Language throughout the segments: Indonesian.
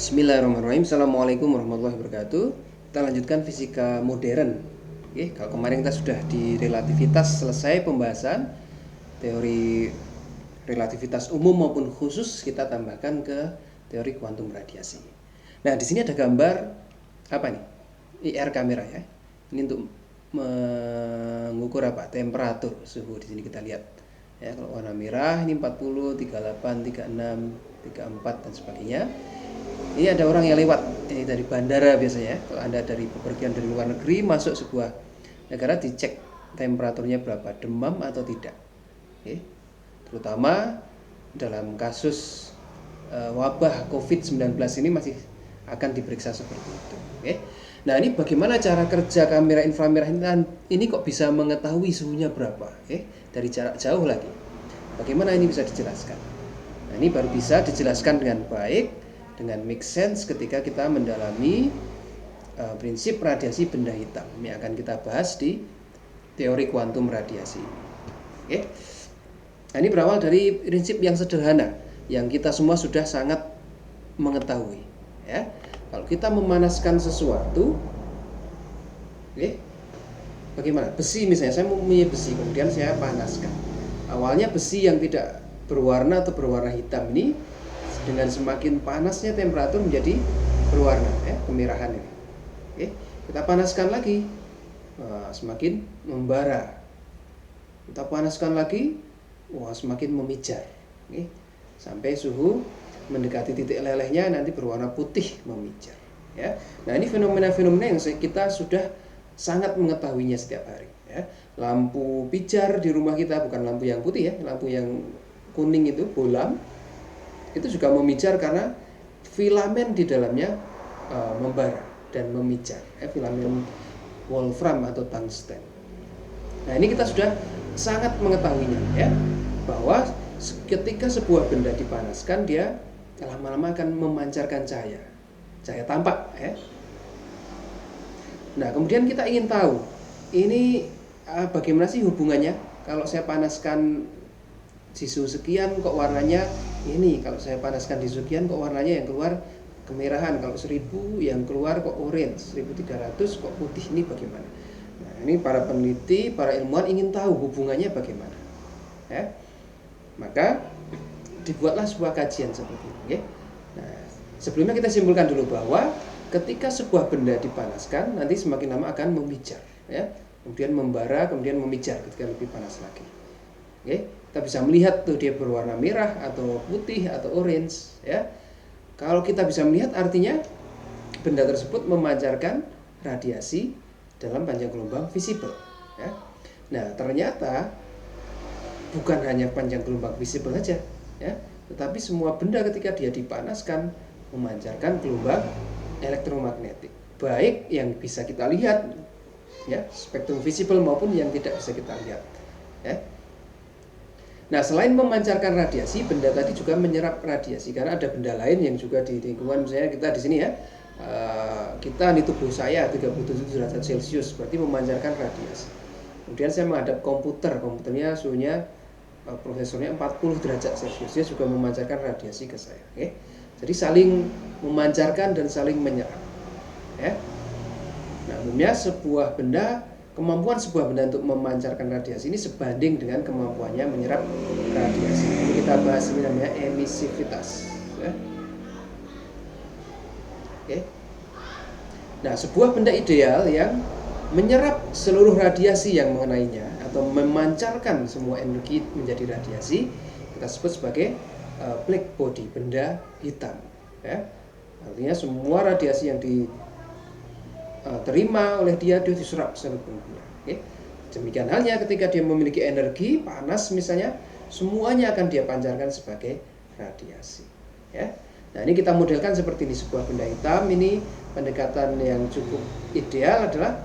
Bismillahirrahmanirrahim. Assalamualaikum warahmatullahi wabarakatuh. Kita lanjutkan fisika modern. Oke, kalau kemarin kita sudah di relativitas selesai pembahasan teori relativitas umum maupun khusus, kita tambahkan ke teori kuantum radiasi. Nah, di sini ada gambar apa nih? IR kamera ya. Ini untuk mengukur apa? Temperatur suhu. Di sini kita lihat. Ya, kalau warna merah ini 40, 38, 36, 34 dan sebagainya. Ini ada orang yang lewat, ini dari bandara biasanya. Kalau Anda dari bepergian dari luar negeri masuk sebuah negara, dicek temperaturnya berapa, demam atau tidak. Oke. Terutama dalam kasus wabah COVID-19 ini masih akan diperiksa seperti itu. Oke. Nah, ini bagaimana cara kerja kamera inframerah ini kok bisa mengetahui suhunya berapa? Dari jarak jauh lagi. Bagaimana ini bisa dijelaskan? Nah, ini baru bisa dijelaskan dengan baik, dengan make sense ketika kita mendalami prinsip radiasi benda hitam yang akan kita bahas di teori kuantum radiasi. Oke. Nah, ini berawal dari prinsip yang sederhana yang kita semua sudah sangat mengetahui. Ya, kalau kita memanaskan sesuatu, bagaimana? Besi misalnya, saya mempunyai besi, kemudian saya panaskan. Awalnya besi yang tidak berwarna atau berwarna hitam ini, dengan semakin panasnya temperatur menjadi berwarna, kemerahan ini. Kita panaskan lagi, semakin membara. Kita panaskan lagi, semakin memijar. Sampai suhu mendekati titik lelehnya nanti berwarna putih memijar. Ya. Nah, ini fenomena-fenomena yang kita sudah sangat mengetahuinya setiap hari. Ya. Lampu pijar di rumah kita bukan lampu yang putih ya, lampu yang kuning itu bolam. Itu juga memijar karena filamen di dalamnya membara dan memijar, filamen wolfram atau tungsten. Nah, ini kita sudah sangat mengetahuinya ya, bahwa ketika sebuah benda dipanaskan dia lama-lama akan memancarkan cahaya tampak ya. Nah, kemudian kita ingin tahu ini bagaimana sih hubungannya kalau saya panaskan di suhu sekian kok warnanya ini, kalau saya panaskan di suhu sekian kok warnanya yang keluar kemerahan, kalau 1000 yang keluar kok orange, 1300 kok putih, ini bagaimana? Nah, ini para peneliti, para ilmuwan ingin tahu hubungannya bagaimana ya. Maka dibuatlah sebuah kajian seperti ini ya. Nah, sebelumnya kita simpulkan dulu bahwa ketika sebuah benda dipanaskan nanti semakin lama akan memijar ya, kemudian membara, kemudian memijar ketika lebih panas lagi. Oke, kita bisa melihat tuh dia berwarna merah atau putih atau orange ya. Kalau kita bisa melihat artinya benda tersebut memancarkan radiasi dalam panjang gelombang visible ya. Nah, ternyata bukan hanya panjang gelombang visible saja ya, tetapi semua benda ketika dia dipanaskan memancarkan gelombang elektromagnetik, baik yang bisa kita lihat ya, spektrum visible maupun yang tidak bisa kita lihat ya. Nah, selain memancarkan radiasi, benda tadi juga menyerap radiasi karena ada benda lain yang juga di lingkungan, misalnya kita di sini ya, kita di tubuh saya 37 derajat Celcius berarti memancarkan radiasi. Kemudian saya menghadap komputernya suhunya prosesornya 40 derajat Celcius, dia juga memancarkan radiasi ke saya. Oke. Jadi saling memancarkan dan saling menyerap. Ya. Nah, umumnya kemampuan sebuah benda untuk memancarkan radiasi ini sebanding dengan kemampuannya menyerap radiasi. Ini kita bahas, ini namanya emisivitas ya. Oke. Nah, sebuah benda ideal yang menyerap seluruh radiasi yang mengenainya atau memancarkan semua energi menjadi radiasi, kita sebut sebagai black body, benda hitam ya. Artinya semua radiasi yang diterima oleh dia diserap seluruhnya. Oke. Demikian halnya ketika dia memiliki energi panas misalnya, semuanya akan dia pancarkan sebagai radiasi ya. Nah, ini kita modelkan seperti ini, sebuah benda hitam. Ini pendekatan yang cukup ideal adalah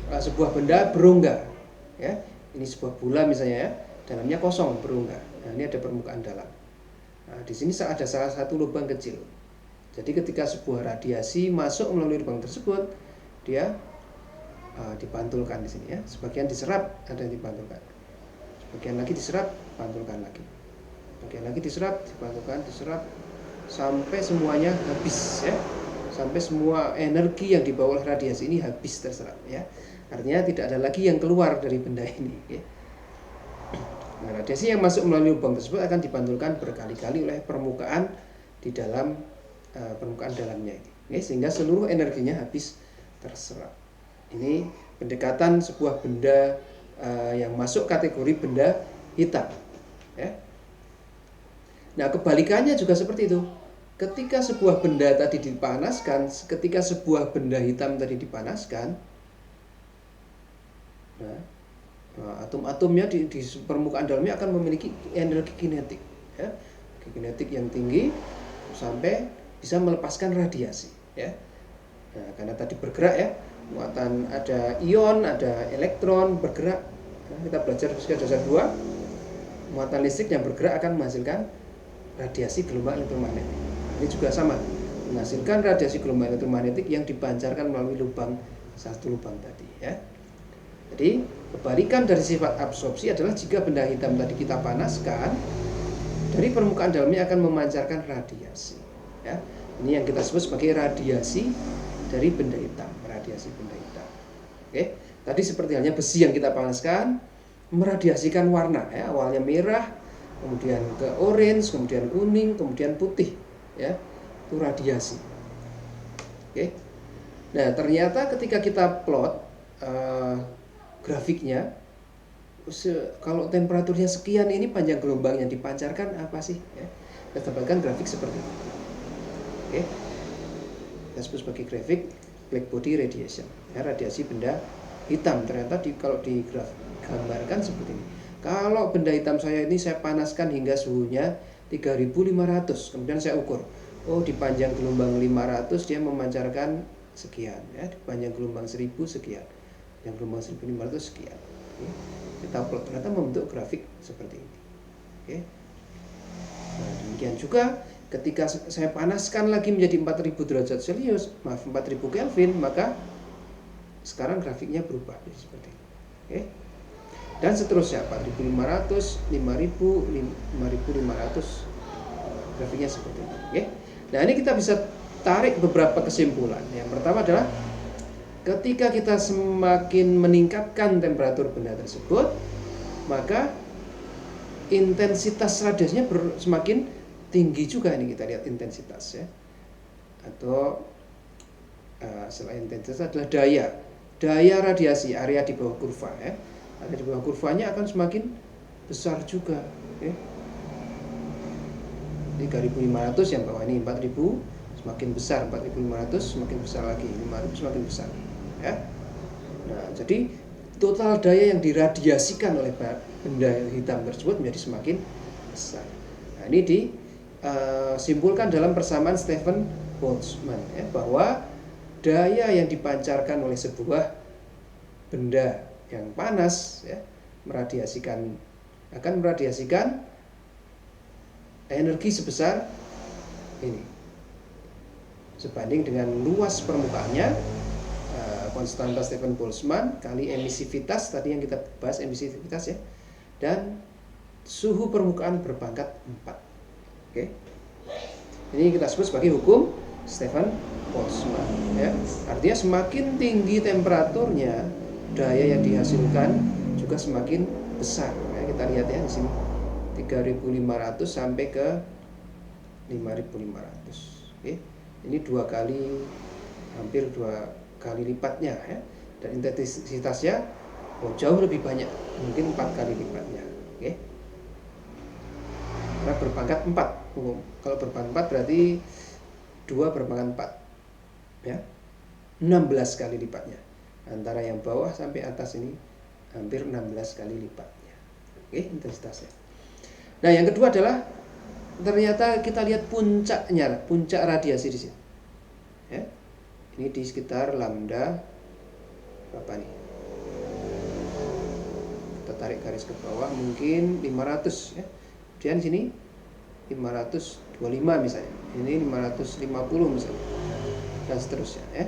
sebuah benda berongga ya. Ini sebuah bola misalnya ya, dalamnya kosong berongga. Nah, ini ada permukaan dalam. Nah, di sini ada salah satu lubang kecil. Jadi ketika sebuah radiasi masuk melalui lubang tersebut, dia dipantulkan di sini ya. Sebagian diserap, ada yang dipantulkan. Sebagian lagi diserap, pantulkan lagi. Sebagian lagi diserap, dipantulkan, diserap, sampai semuanya habis ya. Sampai semua energi yang dibawa oleh radiasi ini habis terserap ya. Artinya tidak ada lagi yang keluar dari benda ini ya. Nah, radiasi yang masuk melalui lubang tersebut akan dipantulkan berkali-kali oleh permukaan di dalam permukaan dalamnya ini ya, sehingga seluruh energinya habis terserap. Ini pendekatan sebuah benda yang masuk kategori benda hitam ya. Nah, kebalikannya juga seperti itu. Ketika sebuah benda tadi dipanaskan, ketika sebuah benda hitam tadi dipanaskan, nah, atom-atomnya di permukaan dalamnya akan memiliki energi kinetik ya. Kinetik yang tinggi sampai bisa melepaskan radiasi ya. Nah, karena tadi bergerak ya, muatan ada ion, ada elektron bergerak. Nah, kita belajar fisika dasar 2, muatan listrik yang bergerak akan menghasilkan radiasi gelombang elektromagnetik. Ini juga sama, menghasilkan radiasi gelombang elektromagnetik yang dipancarkan melalui satu lubang tadi ya. Jadi kebalikan dari sifat absorpsi adalah jika benda hitam tadi kita panaskan, dari permukaan dalamnya akan memancarkan radiasi ya. Ini yang kita sebut sebagai radiasi dari benda hitam, radiasi benda hitam. Oke, tadi seperti halnya besi yang kita panaskan meradiasikan warna ya, awalnya merah, kemudian ke orange, kemudian kuning, kemudian putih ya. Itu radiasi. Oke. Nah, ternyata ketika kita plot grafiknya, kalau temperaturnya sekian, ini panjang gelombang yang dipancarkan apa sih ya? Kita dapatkan grafik seperti ini. Oke. Kita sebut sebagai grafik black body radiation ya, radiasi benda hitam. Ternyata kalau digambarkan seperti ini. Kalau benda hitam saya ini saya panaskan hingga suhunya 3500, kemudian saya ukur, oh di panjang gelombang 500 dia memancarkan sekian ya, di panjang gelombang 1000 sekian, yang gelombang 1500 sekian. Oke. Kita plot, ternyata membentuk grafik seperti ini. Oke. Nah, demikian juga ketika saya panaskan lagi menjadi 4000 derajat Celcius, 4000 Kelvin, maka sekarang grafiknya berubah jadi seperti ini. Oke. Dan seterusnya 4500, 5000, 5500, grafiknya seperti ini. Oke. Nah, ini kita bisa tarik beberapa kesimpulan. Yang pertama adalah ketika kita semakin meningkatkan temperatur benda tersebut, maka intensitas radiasinya semakin tinggi juga. Ini kita lihat intensitas ya. Atau selain intensitas adalah daya radiasi, area di bawah kurva ya. Area di bawah kurvanya akan semakin besar juga ya. 3500 yang bawah ini 4000 semakin besar, 4500 semakin besar lagi, 5000 semakin besar ya. Nah, jadi total daya yang diradiasikan oleh benda hitam tersebut menjadi semakin besar. Nah, ini disimpulkan dalam persamaan Stephen Boltzmann ya, bahwa daya yang dipancarkan oleh sebuah benda yang panas ya, akan meradiasikan energi sebesar ini sebanding dengan luas permukaannya, konstanta Stephen Boltzmann kali emisivitas tadi yang kita bahas, emisivitas ya, dan suhu permukaan berpangkat 4. Oke. Ini kita sebut sebagai hukum Stephen Boltzmann ya. Artinya semakin tinggi temperaturnya, daya yang dihasilkan juga semakin besar ya. Kita lihat ya di sini 3500 sampai ke 5500. Oke. Ini hampir dua kali lipatnya ya. Dan intensitasnya jauh lebih banyak, mungkin 4 kali lipatnya. Oke. Karena berpangkat 4. Kalau berpangkat 4 berarti 2 berpangkat 4 ya. 16 kali lipatnya. Antara yang bawah sampai atas ini hampir 16 kali lipatnya. Oke, intensitasnya. Nah, yang kedua adalah ternyata kita lihat puncak radiasi di sini. Ya. Ini di sekitar lambda berapa nih? Kita tarik garis ke bawah mungkin 500 ya. Kemudian di sini 525 misalnya. Ini 550 misalnya. Dan seterusnya ya.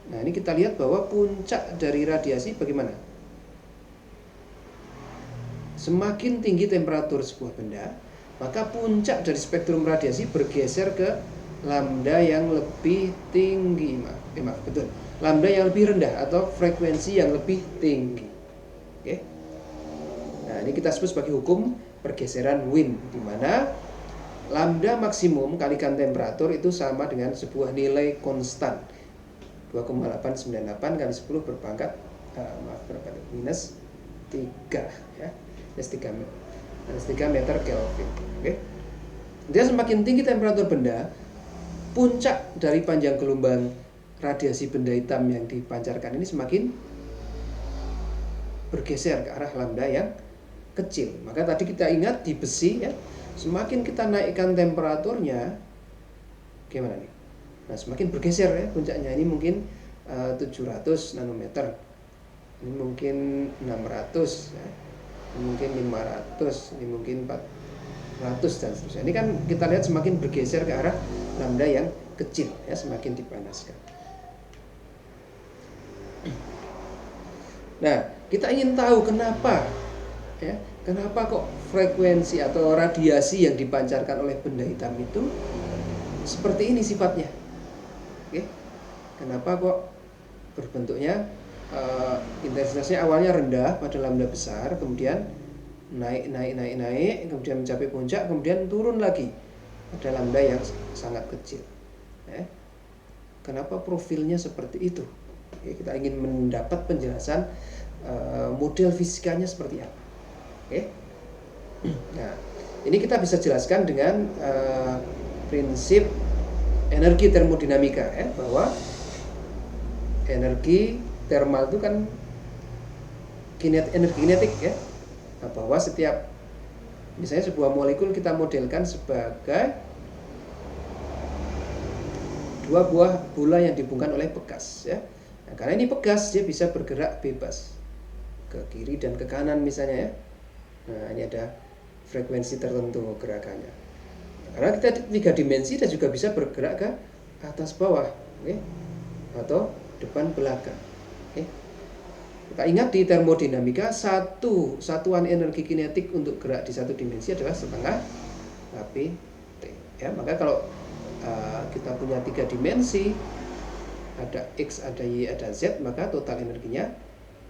Nah, ini kita lihat bahwa puncak dari radiasi bagaimana? Semakin tinggi temperatur sebuah benda, maka puncak dari spektrum radiasi bergeser ke lambda yang lebih tinggi, betul, lambda yang lebih rendah atau frekuensi yang lebih tinggi. Oke. Nah, ini kita sebut sebagai hukum pergeseran Wien, di mana lambda maksimum kalikan temperatur itu sama dengan sebuah nilai konstan 2,898 kali 10 berpangkat minus 3 ya. Minus 3 meter Kelvin. Oke. Dia semakin tinggi temperatur benda, puncak dari panjang gelombang radiasi benda hitam yang dipancarkan ini semakin bergeser ke arah lambda yang kecil. Maka tadi kita ingat di besi ya, semakin kita naikkan temperaturnya, gimana nih? Nah, semakin bergeser ya puncaknya. Ini mungkin 700 nanometer, ini mungkin 600 ya, ini mungkin 500, ini mungkin 400 dan seterusnya. Ini kan kita lihat semakin bergeser ke arah lambda yang kecil ya, semakin dipanaskan. Nah, kita ingin tahu kenapa ya, kenapa kok frekuensi atau radiasi yang dipancarkan oleh benda hitam itu seperti ini sifatnya. Oke. Kenapa kok berbentuknya intensitasnya awalnya rendah pada lambda besar, kemudian naik, kemudian mencapai puncak, kemudian turun lagi pada lambda yang sangat kecil. Ya. Kenapa profilnya seperti itu? Oke, kita ingin mendapat penjelasan model fisikanya seperti apa. Oke. Nah, ini kita bisa jelaskan dengan prinsip energi termodinamika ya, bahwa energi thermal itu kan energi kinetik ya. Nah, bahwa setiap misalnya sebuah molekul kita modelkan sebagai dua buah bola yang dihubungkan oleh pegas ya. Nah, karena ini pegas, dia bisa bergerak bebas ke kiri dan ke kanan misalnya ya. Nah, ini ada frekuensi tertentu gerakannya. Karena kita 3 dimensi dan juga bisa bergerak ke atas bawah, okay? Atau depan belakang. Okay? Kita ingat di termodinamika satuan energi kinetik untuk gerak di satu dimensi adalah setengah kPt. Ya, maka kalau kita punya 3 dimensi, ada X, ada Y, ada Z, maka total energinya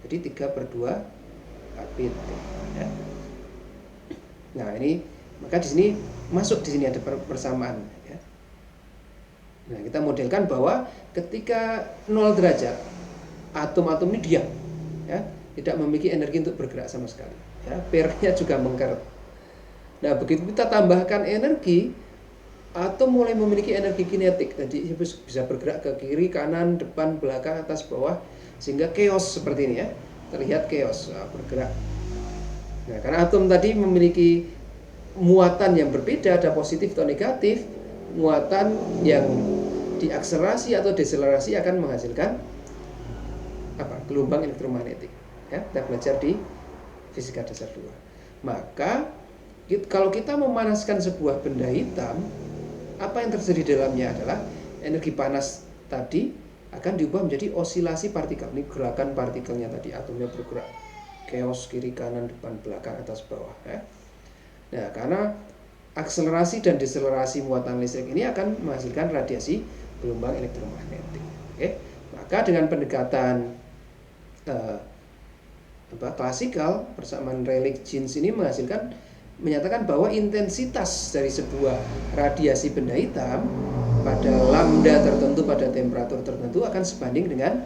jadi 3/2 kPt. Ya. Nah, ini maka di sini masuk, di sini ada persamaan ya. Nah, kita modelkan bahwa ketika 0 derajat atom-atom ini diam ya, tidak memiliki energi untuk bergerak sama sekali ya, pairnya juga mengkeret. Nah, begitu kita tambahkan energi, atom mulai memiliki energi kinetik, jadi bisa bergerak ke kiri, kanan, depan, belakang, atas, bawah, sehingga chaos seperti ini ya, terlihat chaos bergerak. Nah, karena atom tadi memiliki muatan yang berbeda, ada positif atau negatif, muatan yang diakselerasi atau deselerasi akan menghasilkan gelombang elektromagnetik ya, kita belajar di fisika dasar 2. Maka kalau kita memanaskan sebuah benda hitam, apa yang terjadi di dalamnya adalah energi panas tadi akan diubah menjadi osilasi partikel. Ini gerakan partikelnya tadi, atomnya bergerak chaos kiri kanan depan belakang atas bawah ya. Nah, karena akselerasi dan deselerasi muatan listrik ini akan menghasilkan radiasi gelombang elektromagnetik. Oke. Maka dengan pendekatan klasikal, persamaan Rayleigh-Jeans ini menyatakan bahwa intensitas dari sebuah radiasi benda hitam pada lambda tertentu, pada temperatur tertentu akan sebanding dengan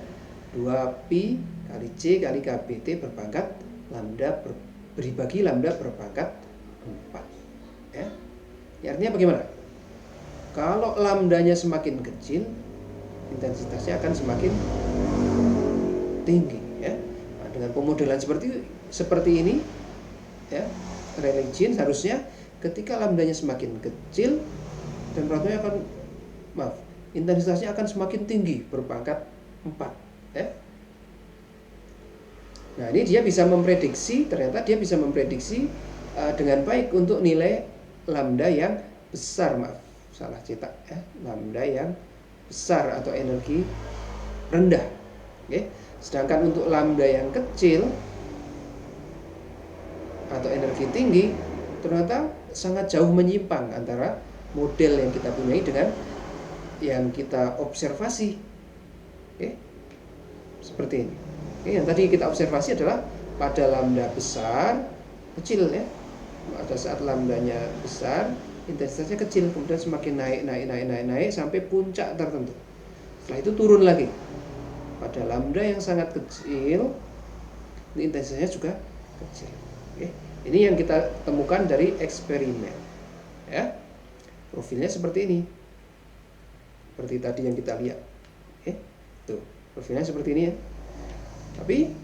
2pi kali C kali kPt berpangkat lambda bagi lambda berpangkat 4 ya. Artinya bagaimana? Kalau lambdanya semakin kecil, intensitasnya akan semakin tinggi ya. Nah, dengan pemodelan seperti ini ya, Rayleigh-Jeans harusnya ketika lambdanya semakin kecil, temperaturnya intensitasnya akan semakin tinggi berpangkat 4 ya. Nah, ini dia bisa memprediksi, ternyata dia bisa memprediksi dengan baik untuk nilai lambda yang besar, salah cetak ya, lambda yang besar atau energi rendah. Oke. Sedangkan untuk lambda yang kecil atau energi tinggi, ternyata sangat jauh menyimpang antara model yang kita punyai dengan yang kita observasi. Oke, seperti ini. Oke, yang tadi kita observasi adalah pada lambda besar, kecil ya. Pada saat lambdanya besar, intensitasnya kecil, kemudian semakin naik sampai puncak tertentu. Setelah itu turun lagi. Pada lambda yang sangat kecil, intensitasnya juga kecil. Oke. Ini yang kita temukan dari eksperimen. Ya. Profilnya seperti ini. Seperti tadi yang kita lihat. Oke. Tuh, profilnya seperti ini ya. Tapi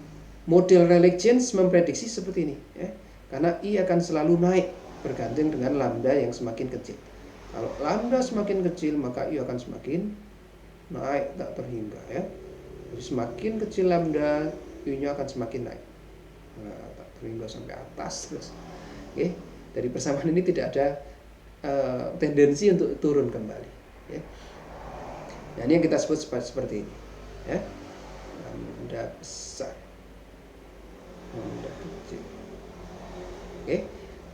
model Rayleigh James memprediksi seperti ini ya. Karena I akan selalu naik bergantung dengan lambda yang semakin kecil. Kalau lambda semakin kecil, maka I akan semakin naik tak terhingga ya. Jadi semakin kecil lambda, I-nya akan semakin naik. Nah, tak terhingga sampai atas terus. Oke, dari persamaan ini tidak ada tendensi untuk turun kembali ya. Nah, ini yang kita sebut seperti ini ya. Lambda besar, lambda kecil. Oke.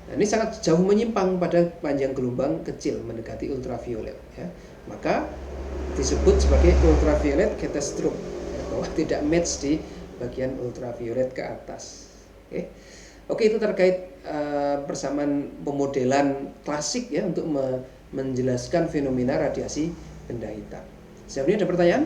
Nah, ini sangat jauh menyimpang pada panjang gelombang kecil mendekati ultraviolet ya. Maka disebut sebagai ultraviolet catastrophe ya, bahwa tidak match di bagian ultraviolet ke atas. Oke, itu terkait persamaan pemodelan klasik ya untuk menjelaskan fenomena radiasi benda hitam. Sebelumnya ada pertanyaan?